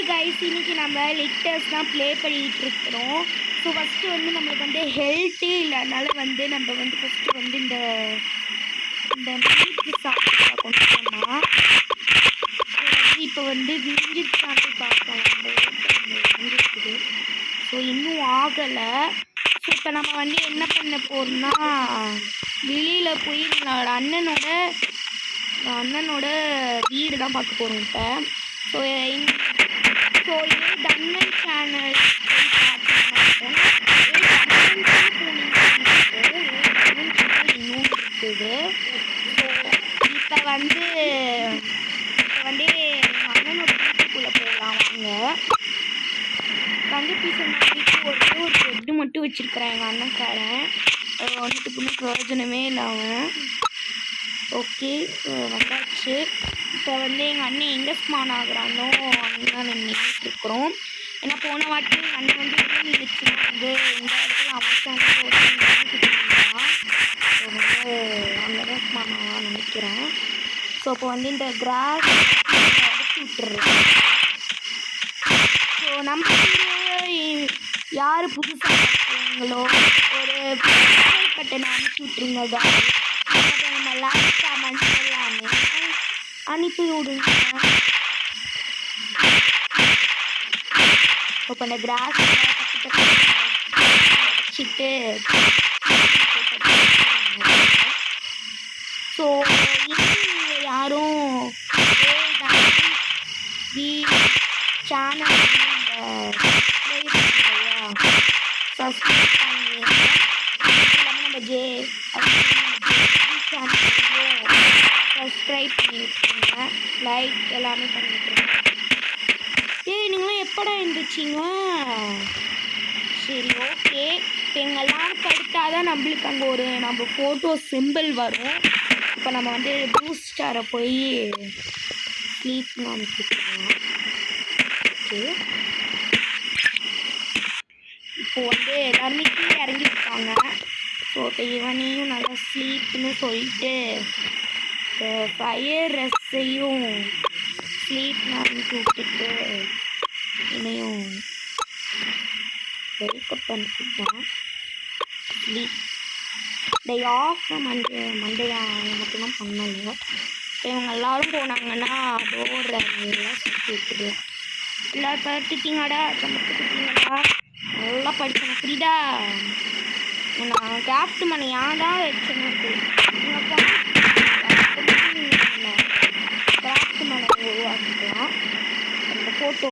Hi guys, இன்னைக்கு நம்ம litres தான் ப்ளே பண்ணிகிட்டு இருக்கிறோம். ஸோ ஃபஸ்ட்டு வந்து நம்மளுக்கு வந்து ஹெல்த்தே இல்லைனால வந்து நம்ம வந்து ஃபஸ்ட்டு வந்து இந்த மீட்டு சாப்பிட்டு கொஞ்சமா இப்போ வந்து விரிஞ்சிருச்சான்னு பார்க்கலாம். விரிஞ்சிருக்குது. ஸோ இன்னும் ஆகலை. ஸோ இப்போ நம்ம வந்து என்ன பண்ண போகிறோம்னா வெளியில் போய் என்னோட அண்ணனோட வீடு தான் பார்க்க போகிறோம் இப்போ. ஸோ இதே தன்னன் சேனல் இன்னும் இருக்குது. ஸோ இப்போ வந்து எங்கள் அண்ணனோட வீட்டுக்குள்ளே போகலாம் வாங்க. வந்து பீஸ் ஒரு பெட்டு மட்டும் வச்சுருக்கிறேன் எங்கள் அண்ணன்காரன். ஒன்றுத்துக்குமே பிரயோஜனமே இல்லாமல். ஓகே, வந்தாச்சு. இப்போ வந்து எங்கள் அண்ணன் எங்கே ஸ்மான் ஆகுறானோ அங்கே தான் நின்றுட்டுருக்குறோம். ஏன்னா போன வாட்டி எங்கள் அண்ணன் வந்து நின்றுச்சுன்னா வந்து இந்த இடத்துல அவசான ஸோ வந்து அங்கே தான் ஸ்மான் ஆகலாம்னு நினைக்கிறேன். ஸோ இப்போ வந்து இந்த கிராஸ் அடிச்சு விட்டுறேன். ஸோ நம்ம யார் புதுசாக இருக்கிறீங்களோ ஒரு பட்டனை அனுப்பிச்சி விட்ருங்க. நம்ம லைக் கமெண்ட் எல்லாமே அனுப்பி விடுங்க. இப்போ இந்த கிராஸ் வச்சுட்டு ஸோ இன்னும் யாரும் சேனல் சப்ஸ்கிரைப் பண்ணிடுங்க. நம்ம சப்ஸ்கிரைப் பண்ணிவிட்டுருங்க, லைக் எல்லாமே பண்ணிவிட்டுருங்க. நீங்களும் எப்படா இருந்துச்சிங்க? சரி, ஓகே. இப்போ எங்கெல்லாம் படுத்தாதான் நம்மளுக்கு அங்கே நம்ம ஃபோட்டோ சிம்பிள் வரும். இப்போ நம்ம வந்து பூஸ்டரை போய் ஸ்லீப் அனுப்பிட்டுருக்கோம். ஓகே, இப்போ வந்து எல்லாருமே கீழே இறங்கியிருக்காங்க. ஸோ இப்போ இவனையும் நல்லா ஸ்லீப்னு சொல்லிட்டு ஃபயர் ரெஸ்ஸையும் ஸ்லீப்னு அனுப்பி விட்டுட்டு இதையும் வெல்கம் பண்ணிக்கிட்டேன். ஸ்லீப் டே ஆஃப் மண்டையா மட்டும்தான் பண்ணல. இப்போ இவங்க எல்லோரும் போனாங்கன்னா டோர் எல்லாம் சுற்றி விட்டுருவேன். எல்லோரும் படுத்துட்டீங்கடா, சமைச்சுக்கிட்டீங்கடா, நல்லா படிக்கணும் புரியுதா? நான் கிராஃப்ட் மணி ஏன் தான் வச்சுன்னு கிராஃப்ட் மணி உருவாக்கிக்கலாம். அந்த ஃபோட்டோ